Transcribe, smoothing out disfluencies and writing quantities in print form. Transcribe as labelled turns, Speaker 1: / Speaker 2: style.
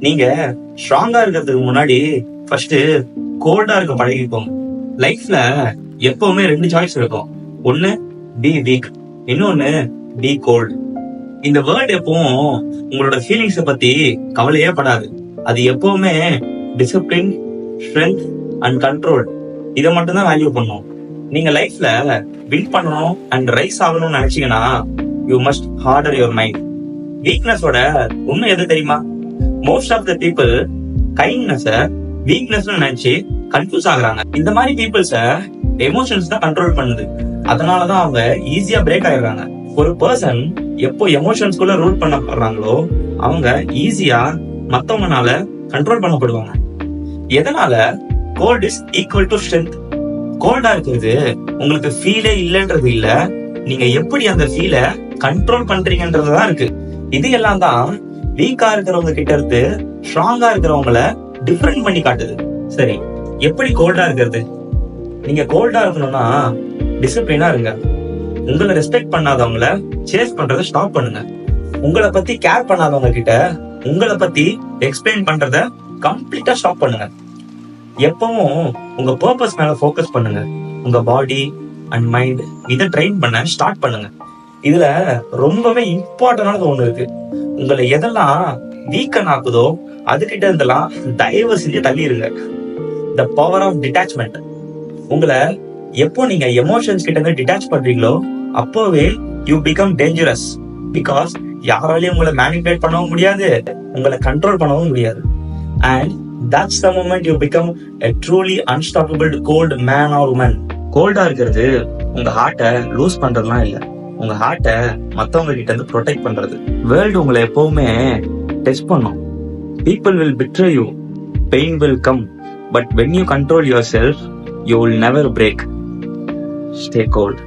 Speaker 1: நீங்க ஸ்ட்ராங்கா இருக்கிறதுக்கு முன்னாடி ஃபர்ஸ்ட் கோல்டா இருக்க பழகிக்கோங்க. லைஃப்ல எப்பவுமே ரெண்டு சாய்ஸ் இருக்கும். ஒன்னு பி வீக், இன்னொன்னு பி கோல்ட். இந்த வேர்ட் எப்பவும் உங்களோட ஃபீலிங்ஸ பத்தி கவலையே படாது. அது எப்பவுமே டிசிப்ளின், ஸ்ட்ரென்த் அண்ட் கண்ட்ரோல் இதை மட்டும் தான் வேல்யூ பண்ணும். நீங்க லைஃப்ல வின் பண்ணணும் அண்ட் ரைஸ் ஆகணும்னு நினைச்சீங்கன்னா you must harder your mind. வீக்னஸோட உண்மை எது தெரியுமா? Most of the people kindness weakness நினைச்சு கன்ஃபியூஸ் ஆகுறாங்க. இந்த மாதிரி பீப்புள்ஸ எமோஷன்ஸ் தான் கண்ட்ரோல் பண்ணுது. அதனாலதான் அவங்க ஈஸியா பிரேக் ஆயிடுறாங்க. ஒரு பர்சன் எப்போ எமோஷன்ஸ்குள்ள ரூல் பண்ணப்படுறாங்களோ அவங்க ஈஸியா மத்தவங்கனால கண்ட்ரோல் பண்ணப்படுவாங்க. எதனால? Cold is equal to strength. கோல்டா இருக்கிறது உங்களுக்கு ஃபீலே இல்லைன்றது இல்ல, நீங்க எப்படி அந்த ஃபீல கண்ட்ரோல் பண்றீங்கன்றதுதான் இருக்கு. இது எல்லாம் தான் வீக்கா இருக்கிறவங்க கிட்ட இருந்து ஸ்ட்ராங்கா இருக்கிறவங்கள டிஃபரெண்ட் பண்ணி காட்டுது. சரி, எப்படி கோல்டா இருக்கிறது? நீங்க கோல்டா இருக்கணும்னா டிசிப்ளினா இருங்க. உங்களை ரெஸ்பெக்ட் பண்ணாதவங்கள சேஸ் பண்றதை ஸ்டாப் பண்ணுங்க. உங்களை பத்தி கேர் பண்ணாதவங்க கிட்ட உங்களை பத்தி எக்ஸ்பிளைன் பண்றத கம்ப்ளீட்டா ஸ்டாப் பண்ணுங்க. எப்பவும் உங்க பர்பஸ் மேல ஃபோக்கஸ் பண்ணுங்க. உங்க பாடி அண்ட் மைண்ட் இதை ட்ரெயின் பண்ண ஸ்டார்ட் பண்ணுங்க. இதுல ரொம்பவே இம்பார்ட்டன்டானது ஒண்ணு இருக்கு. உங்களை எதெல்லாம் வீக்கன் ஆக்குதோ அதுகிட்ட இருந்தெல்லாம் தயவு செஞ்சு தள்ளிருங்க. The power of detachment. உங்களை எப்போ நீங்க எமோஷன்ஸ் கிட்ட இருந்து டிட்டாச் பண்றீங்களோ அப்போவே யூ பிகம் டேஞ்சரஸ். பிகாஸ் யாராலையும் உங்களை மேனிபுலேட் பண்ணவும் முடியாது, உங்களை கண்ட்ரோல் பண்ணவும் முடியாது. And that's the moment you become a truly unstoppable cold man or woman. கோல்டா இருக்கிறது உங்க ஹார்ட்டை லூஸ் பண்றதுலாம் இல்ல, உங்க ஹார்ட்டை மத்தவங்க கிட்ட இருந்து ப்ரொடெக்ட் பண்றது. வேர்ல்டு உங்களை எப்பவுமே டெஸ்ட் பண்ணும். People will betray you, pain will come, but when you control yourself, you will never break. Stay cold.